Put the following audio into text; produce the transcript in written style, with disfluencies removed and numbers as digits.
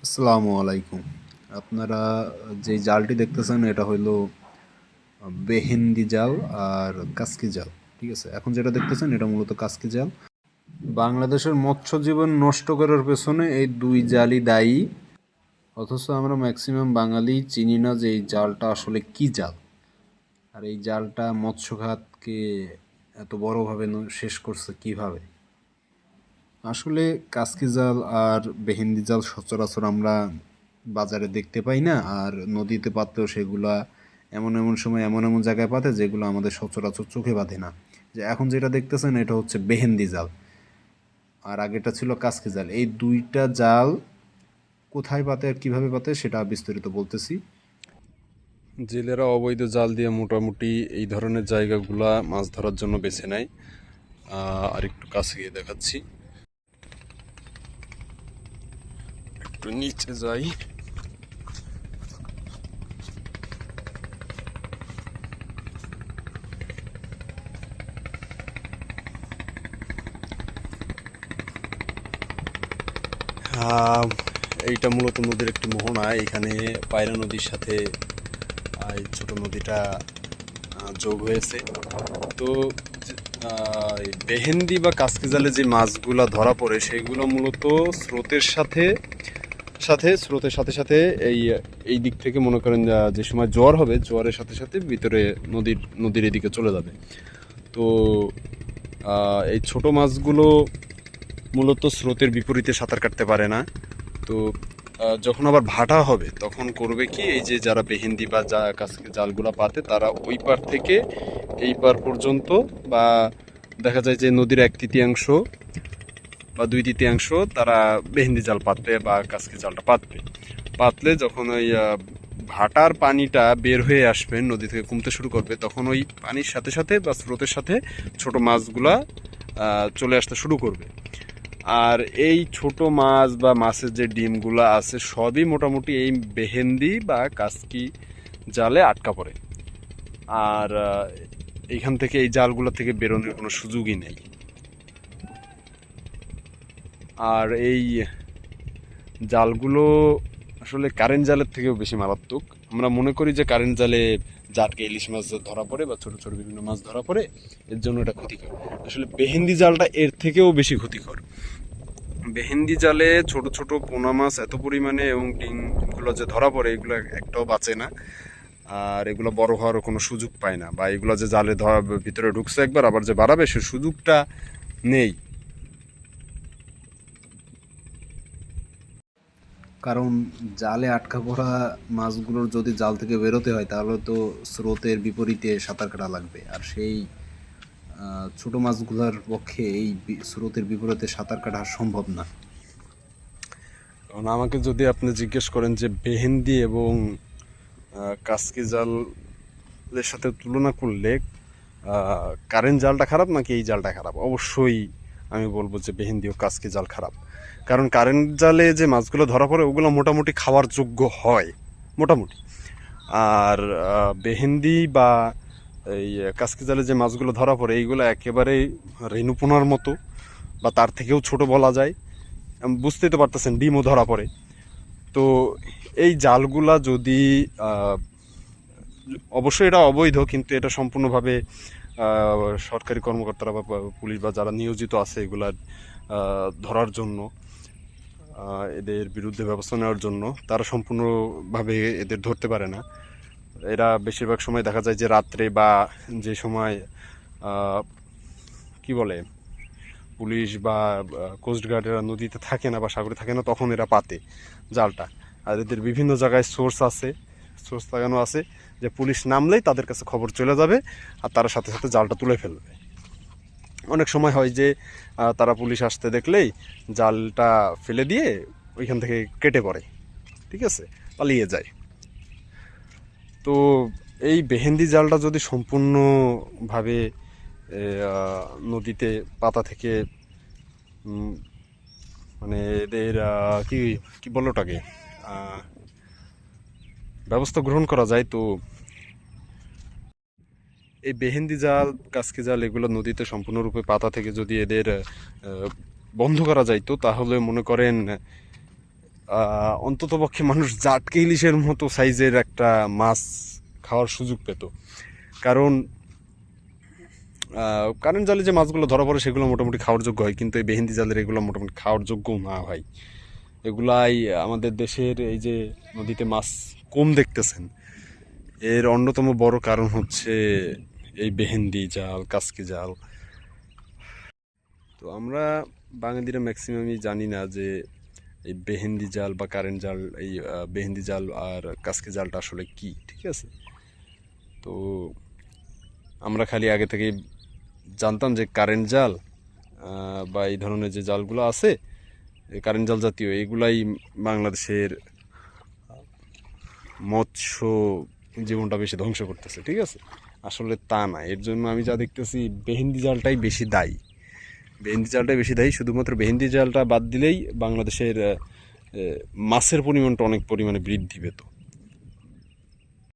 আসসালামু আলাইকুম। আপনারা যে জালটি দেখতেছেন এটা হইলো বেহেন্দি জাল আর কাসকি জাল। ঠিক আছে, এখন যেটা দেখতেছেন এটা মূলত কাসকি জাল। বাংলাদেশের মৎস্য জীবন নষ্ট করার পেছনে এই দুই জালই দায়ী। অথচ আমরা ম্যাক্সিমাম বাঙালি চিনি না যে এই জালটা আসলে কি জাল, আর এই জালটা মৎস্য খাতকে এত বড়ভাবে শেষ করছে কিভাবে। আসলে কাসকি জাল আর বেহিন্দি জাল সচরাচর আমরা বাজারে দেখতে পাই না, আর নদীতে পাতলেও সেগুলা এমন এমন সময় এমন এমন জায়গায় পাতে যেগুলো আমাদের সচরাচর চোখে বাঁধে না। যে এখন যেটা দেখতেছেন এটা হচ্ছে বেহেন্দি জাল, আর আগেটা ছিল কাসকি জাল। এই দুইটা জাল কোথায় পাতে আর কিভাবে পাতে সেটা বিস্তারিত বলতেছি। জেলেরা অবৈধ জাল দিয়ে মোটামুটি এই ধরনের জায়গাগুলা মাছ ধরার জন্য বেছে নেয়। আর একটু কাছে গিয়ে দেখাচ্ছি, একটু নিচে যাই। আহ, এইটা মূলত নদীর একটি মোহনা। এখানে পায়রা নদীর সাথে এই ছোট নদীটা যোগ হয়েছে। তো এই বেহেন্দি বা কাসকি জালে যে মাছগুলা ধরা পড়ে সেগুলো মূলত স্রোতের সাথে স্রোতের সাথে সাথে এই এই দিক থেকে মনে করেন যে সময় জোয়ার হবে, জোয়ারের সাথে সাথে ভিতরে নদীর এদিকে চলে যাবে। তো এই ছোট মাছগুলো মূলত স্রোতের বিপরীতে সাঁতার কাটতে পারে না। তো যখন আবার ভাটা হবে তখন করবে কি, এই যে যারা বেহেন্দি বা কাছে জালগুলা পাতে তারা ওই পার থেকে এই পার পর্যন্ত, বা দেখা যায় যে নদীর 1/3 বা 2/3 তারা বেহেন্দি জাল পাতবে বা কাসকি জালটা পাতলে যখন ওই ভাটার পানিটা বের হয়ে আসবে, নদী থেকে কমতে শুরু করবে, তখন ওই পানির সাথে সাথে বা স্রোতের সাথে ছোট মাছগুলা চলে আসতে শুরু করবে। আর এই ছোট মাছ বা মাছের যে ডিমগুলা আছে সবই মোটামুটি এই বেহেন্দি বা কাসকি জালে আটকা পড়ে। আর এইখান থেকে এই জালগুলো থেকে বেরোনোর কোনো সুযোগই নেই। আর এই জালগুলো আসলে কারেন্ট জালের থেকেও বেশি মারাত্মক। আমরা মনে করি যে কারেন্ট জালে জাটকে ইলিশ মাছ ধরা পড়ে বা ছোট ছোট বিভিন্ন মাছ ধরা পড়ে, এর জন্য এটা ক্ষতিকর। আসলে বেহেন্দি জালটা এর থেকেও বেশি ক্ষতিকর। বেহেন্দি জালে ছোট ছোট পোনা মাছ এত পরিমাণে এবং ডিমগুলো যে ধরা পড়ে এগুলো একটাও বাঁচে না। আর এগুলো বড় হওয়ার কোনো সুযোগ পায় না, বা এগুলো যে জালে ধরা ভিতরে ঢুকছে একবার আবার যে বাড়াবে সে সুযোগটা নেই। কারণ জালে আটকা পড়া মাছগুলোর যদি জাল থেকে বেরোতে হয় তাহলে তো স্রোতের বিপরীতে সাঁতার কাটা লাগবে, আর সেই ছোট মাছগুলোর পক্ষে এই স্রোতের বিপরীতে সাঁতার কাটা সম্ভব না। কারণ আমাকে যদি আপনি জিজ্ঞেস করেন যে বেহেন্দি এবং কাসকি জালের সাথে তুলনা করলে কারেন্ট জালটা খারাপ নাকি এই জালটা খারাপ, অবশ্যই আমি বলবো যে বেহেন্দি ও কাসকি জাল খারাপ। কারণ কারেন্ট জালে যে মাছগুলো ধরা পড়ে ওগুলো মোটামুটি খাওয়ার যোগ্য হয়, মোটামুটি। আর বেহেন্দি বা এই কাসকি জালে যে মাছগুলো ধরা পড়ে এইগুলো একেবারেই রেণুপোনার মতো, বা তার থেকেও ছোট বলা যায়। বুঝতেই তো পারতেছেন ডিমও ধরা পড়ে। তো এই জালগুলা যদি অবশ্যই এটা অবৈধ, কিন্তু এটা সম্পূর্ণভাবে সরকারি কর্মকর্তারা বা পুলিশ বা যারা নিয়োজিত আছে এগুলা ধরার জন্য, এদের বিরুদ্ধে ব্যবস্থা নেওয়ার জন্য, তারা সম্পূর্ণভাবে এদের ধরতে পারে না। এরা বেশিরভাগ সময় দেখা যায় যে রাত্রে বা যে সময় কি বলে পুলিশ বা কোস্টগার্ডেরা নদীতে থাকে না বা সাগরে থাকে না, তখন এরা পাতে জালটা। আর এদের বিভিন্ন জায়গায় সোর্স লাগানো আছে, যে পুলিশ নামলেই তাদের কাছে খবর চলে যাবে আর তারা সাথে সাথে জালটা তুলে ফেলবে। অনেক সময় হয় যে তারা পুলিশ আসতে দেখলেই জালটা ফেলে দিয়ে ওইখান থেকে কেটে পড়ে, ঠিক আছে, পালিয়ে যায়। তো এই বেহেন্দি জালটা যদি সম্পূর্ণভাবে নদীতে পাতা থেকে মানে এদের কি কি বলো ওটাকে ব্যবস্থা গ্রহণ করা যায়, তো এই বেহেন্দি জাল কাসকি জাল এগুলো নদীতে সম্পূর্ণরূপে পাতা থেকে যদি এদের বন্ধ করা যায়, তো তাহলে মনে করেন অন্ততপক্ষে মানুষ জাটকা ইলিশের মতো সাইজের একটা মাছ খাওয়ার সুযোগ পেত। কারণ কারেন্ট জালে যে মাছগুলো ধরা পড়ে সেগুলো মোটামুটি খাওয়ার যোগ্য হয়, কিন্তু এই বেহেন্দি জালের এগুলো মোটামুটি খাওয়ার যোগ্য না হয়। এগুলাই আমাদের দেশের এই যে নদীতে মাছ কম দেখতেছেন এর অন্যতম বড় কারণ হচ্ছে এই বেহেন্দি জাল, কাসকি জাল। তো আমরা বাঙালিরা ম্যাক্সিমামই জানি না যে এই বেহেন্দি জাল বা কারেন্ট জাল, এই বেহেন্দি জাল আর কাসকি জালটা আসলে কি, ঠিক আছে? তো আমরা খালি আগে থেকে জানতাম যে কারেন্ট জাল বা এই ধরনের যে জালগুলো আছে, এই কারেন্ট জাল জাতীয় এগুলাই বাংলাদেশের মৎস্য জীবনটা বেশি ধ্বংস করতেছে, ঠিক আছে? আসলে তা না। এর জন্য আমি যা দেখতেছি বেহেন্দি জালটাই বেশি দায়ী। বেহেন্দি জালটাই বেশি দায়ী। শুধুমাত্র বেহেন্দি জালটা বাদ দিলেই বাংলাদেশের মাছের পরিমাণটা অনেক পরিমাণে বৃদ্ধি পেত।